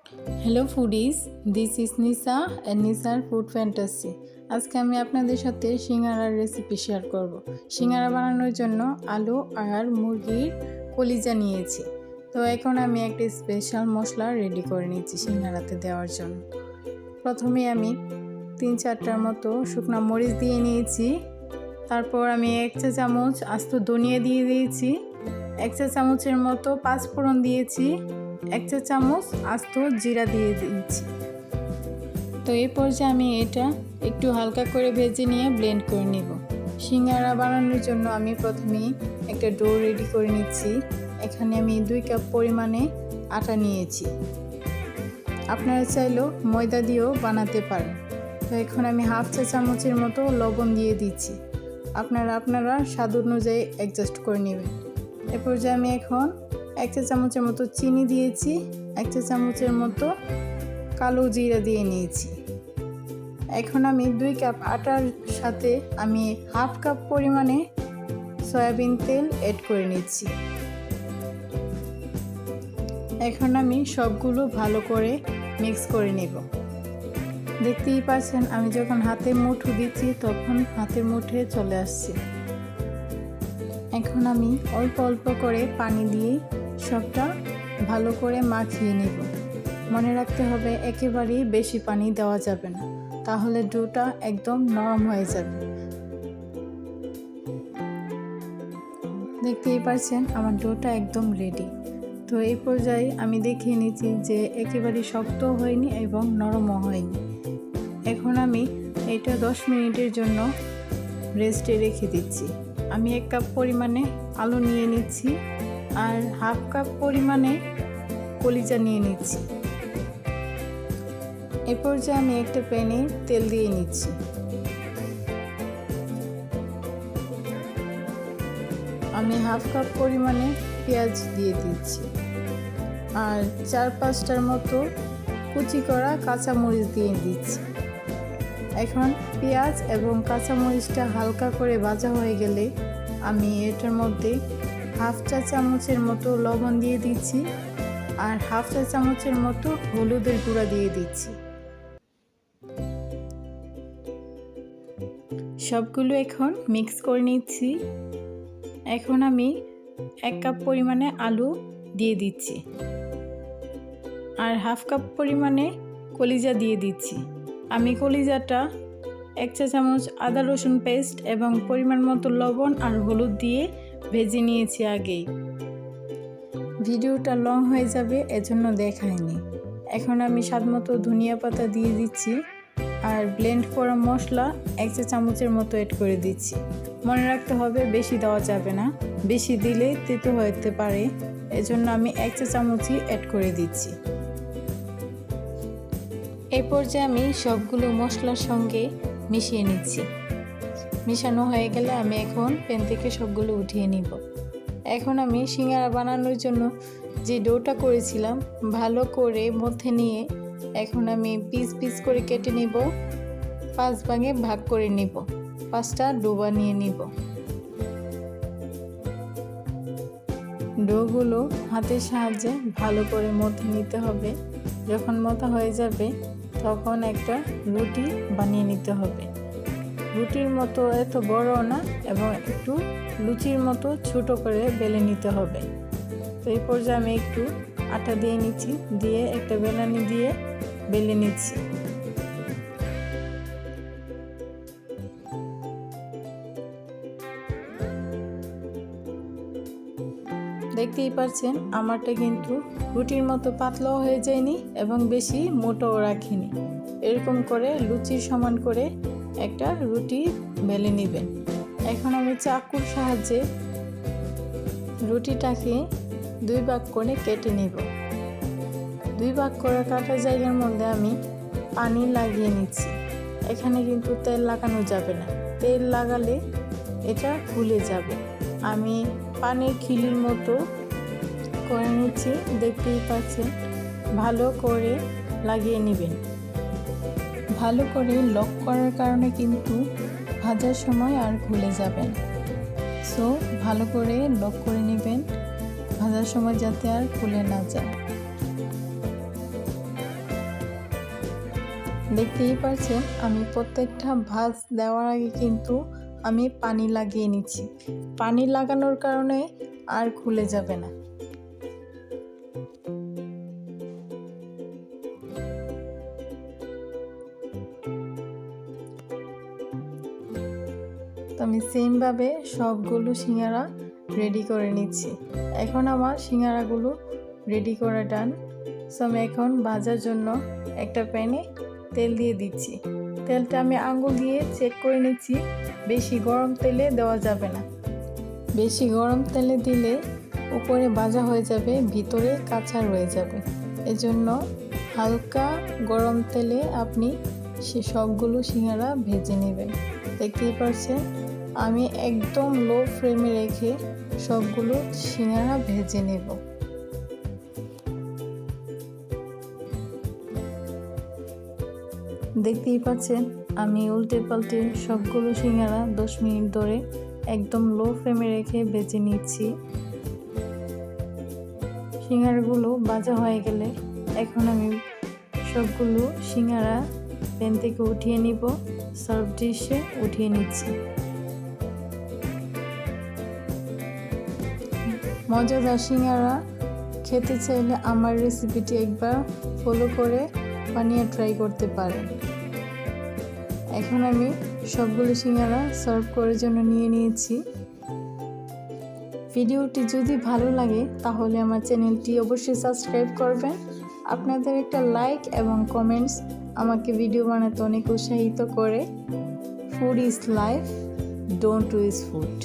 Hello foodies, this is Nisa and Nisar food fantasy. আজকে আমি আপনাদের সাথে সিঙ্গারার রেসিপি শেয়ার করব। সিঙ্গারা বানানোর জন্য আলু আর মুরগির কলিজা নিয়েছি। তো এখন আমি একটা স্পেশাল মশলা রেডি করে নিচ্ছি সিঙ্গারাতে দেওয়ার জন্য। প্রথমে আমি 3-4টার মতো শুকনো মরিচ দিয়ে নিয়েছি। তারপর আমি 1 চা চামচ আস্ত ধনিয়া দিয়ে দিয়েছি, 1 চা চামচের মতো পাঁচফোড়ন দিয়েছি, 1 চা চামচ আস্ত জিরা দিয়ে দিচ্ছি। তো এই পর্যায়ে আমি এটা একটু হালকা করে ভেজে নিয়ে ব্লেন্ড করে নেব। সিঙ্গারা বানানোর জন্য আমি প্রথমেই একটা ডো রেডি করে নিচ্ছি। এখানে আমি 2 কাপ পরিমাণে আটা নিয়েছি। আপনারা চাইলেও ময়দা দিয়েও বানাতে পারেন। তো এখন আমি 1/2 চা চামচের মতো লবণ দিয়ে দিচ্ছি। আপনারা স্বাদ অনুযায়ী অ্যাডজাস্ট করে নেবেন। এ পর্যায়ে আমি এখন 1 চা চামচের মতো চিনি দিয়েছি, 1 চা চামচের মতো কালো জিরা দিয়ে নিয়েছি। এখন আমি 2 কাপ আটার সাথে আমি 1/2 কাপ পরিমাণে সয়াবিন তেল অ্যাড করে নিচ্ছি। এখন আমি সবগুলো ভালো করে মিক্স করে নেব। দেখতেই পাচ্ছেন আমি যখন হাতে মুঠো দিচ্ছি তখন হাতের মুঠে চলে আসছে। এখন আমি অল্প অল্প করে পানি দিয়ে সবটা ভালো করে মাখিয়ে নেব। মনে রাখতে হবে একেবারেই বেশি পানি দেওয়া যাবে না, তাহলে ডোটা একদম নরম হয়ে যাবে। দেখতেই পাচ্ছেন আমার ডোটা একদম রেডি। তো এই পর্যায়ে আমি দেখিয়ে নিচ্ছি যে একেবারেই শক্ত হয়নি এবং নরমও হয়নি। এখন আমি এটা 10 মিনিটের জন্য রেস্টে রেখে দিচ্ছি। আমি 1 কাপ পরিমাণে আলু নিয়ে নিচ্ছি আর 1/2 কাপ পরিমাণে কলিজা নিয়ে নিচ্ছি। এ পর্যায়ে আমি একটা প্যানে তেল দিয়ে নিচ্ছি। আমি 1/2 কাপ পরিমাণে পেঁয়াজ দিয়ে দিচ্ছি আর 4-5টার মতো কুচি করা কাঁচামরিচ দিয়ে দিচ্ছি। এখন পেঁয়াজ এবং কাঁচামরিচটা হালকা করে ভাজা হয়ে গেলে আমি এটার মধ্যে 1/2 চা চামচের মতো লবণ দিয়ে দিচ্ছি আর 1/2 চা চামচের মতো হলুদের গুঁড়া দিয়ে দিচ্ছি। সবগুলো এখন মিক্স করে নিচ্ছি। এখন আমি 1 কাপ পরিমাণে আলু দিয়ে দিচ্ছি আর 1/2 কাপ পরিমাণে কলিজা দিয়ে দিচ্ছি। আমি কলিজাটা 1 চা চামচ আদা রসুন পেস্ট এবং পরিমাণ মতো লবণ আর হলুদ দিয়ে ভেজে নিয়েছি আগেই। ভিডিওটা লং হয়ে যাবে এজন্য দেখাইনি। এখন আমি স্বাদমতো ধনিয়া পাতা দিয়ে দিচ্ছি আর ব্লেন্ড করা মশলা 1 চা চামচের মতো অ্যাড করে দিচ্ছি। মনে রাখতে হবে বেশি দেওয়া যাবে না, বেশি দিলে তেতো হতে পারে, এজন্য আমি 1 চা চামচই অ্যাড করে দিচ্ছি। এই পর্যায়ে আমি সবগুলো মশলার সঙ্গে মিশিয়ে নিচ্ছি। মিশানো হয়ে গেলে আমি এখন প্যান থেকে সবগুলো উঠিয়ে নিব। এখন আমি সিঙ্গারা বানানোর জন্য যে ডোটা করেছিলাম ভালো করে মধ্যে নিয়ে এখন আমি পিস পিস করে কেটে নিব, 5 ভাগে ভাগ করে নিব, 5টা ডো বানিয়ে নিব। ডোগুলো হাতের সাহায্যে ভালো করে মথে নিতে হবে। যখন মথা হয়ে যাবে তখন একটা রুটি বানিয়ে নিতে হবে। রুটির মতো এত বড় না এবং একটু লুচির মতো ছোট করে বেলে নিতে হবে। তো এই পর্যায়ে আমি একটু আটা দিয়ে নিচ্ছি, দিয়ে একটা বেলনি দিয়ে বেলে নিচ্ছি। দেখতেই পাচ্ছেন আমারটা কিন্তু রুটির মতো পাতলাও হয়ে যায়নি এবং বেশি মোটাও রাখিনি। এরকম করে লুচির সমান করে একটা রুটি বেলে নেবেন। এখন আমি চাকুর সাহায্যে রুটিটাকে 2 ভাগ করে কেটে নেব। 2 ভাগ করে কাটার জায়গার মধ্যে আমি পানি লাগিয়ে নিচ্ছি। এখানে কিন্তু তেল লাগানো যাবে না, তেল লাগালে এটা ফুলে যাবে। আমি পানির খিলির মতো করে নিচ্ছি, দেখতেই পাচ্ছেন। ভালো করে লাগিয়ে নেবেন। ভালো করে লক করার কারণে কিন্তু ভাজার সময় আর খুলে যাবে না। সো ভালো করে লক করে নেবেন ভাজার সময় যাতে আর খুলে না যায়। দেখতেই পাচ্ছেন আমি প্রত্যেকটা ভাঁজ দেওয়ার আগে কিন্তু আমি পানি লাগিয়ে নিচ্ছি। পানি লাগানোর কারণে আর খুলে যাবে না। তো আমি সেমভাবে সবগুলো সিঙ্গারা রেডি করে নিচ্ছি। এখন আমার সিঙ্গারাগুলো রেডি করা ডান। সো আমি এখন ভাজার জন্য একটা প্যানে তেল দিয়ে দিচ্ছি। তেলটা আমি আঙুল দিয়ে চেক করে নিচ্ছি, বেশি গরম তেলে দেওয়া যাবে না। বেশি গরম তেলে দিলে উপরে ভাজা হয়ে যাবে, ভিতরে কাঁচা রয়ে যাবে। এজন্য হালকা গরম তেলে আপনি সবগুলো সিঙ্গারা ভেজে নেবেন। দেখতেই পাচ্ছেন আমি একদম লো ফ্লেমে রেখে সবগুলো সিঙ্গারা ভেজে নেব। দেখতেই পাচ্ছেন আমি উল্টে পাল্টে সবগুলো সিঙ্গারা 10 মিনিট ধরে একদম লো ফ্লেমে রেখে ভেজে নিচ্ছি। সিঙ্গারাগুলো ভাজা হয়ে গেলে এখন আমি সবগুলো সিঙ্গারা প্যান থেকে উঠিয়ে নিব, সার্ভ ডিশে উঠিয়ে নিচ্ছি। মজাদার সিঙ্গারা খেতে চাইলে আমার রেসিপিটি একবার ফলো করে বানিয়ে ট্রাই করতে পারেন। এখন আমি সবগুলো সিঙ্গারা সার্ভ করার জন্য নিয়ে নিয়েছি। ভিডিওটি যদি ভালো লাগে তাহলে আমার চ্যানেলটি অবশ্যই সাবস্ক্রাইব করবেন। আপনাদের একটা লাইক এবং কমেন্টস আমাকে ভিডিও বানাতে অনেক উৎসাহিত করে। Food is life, don't waste food.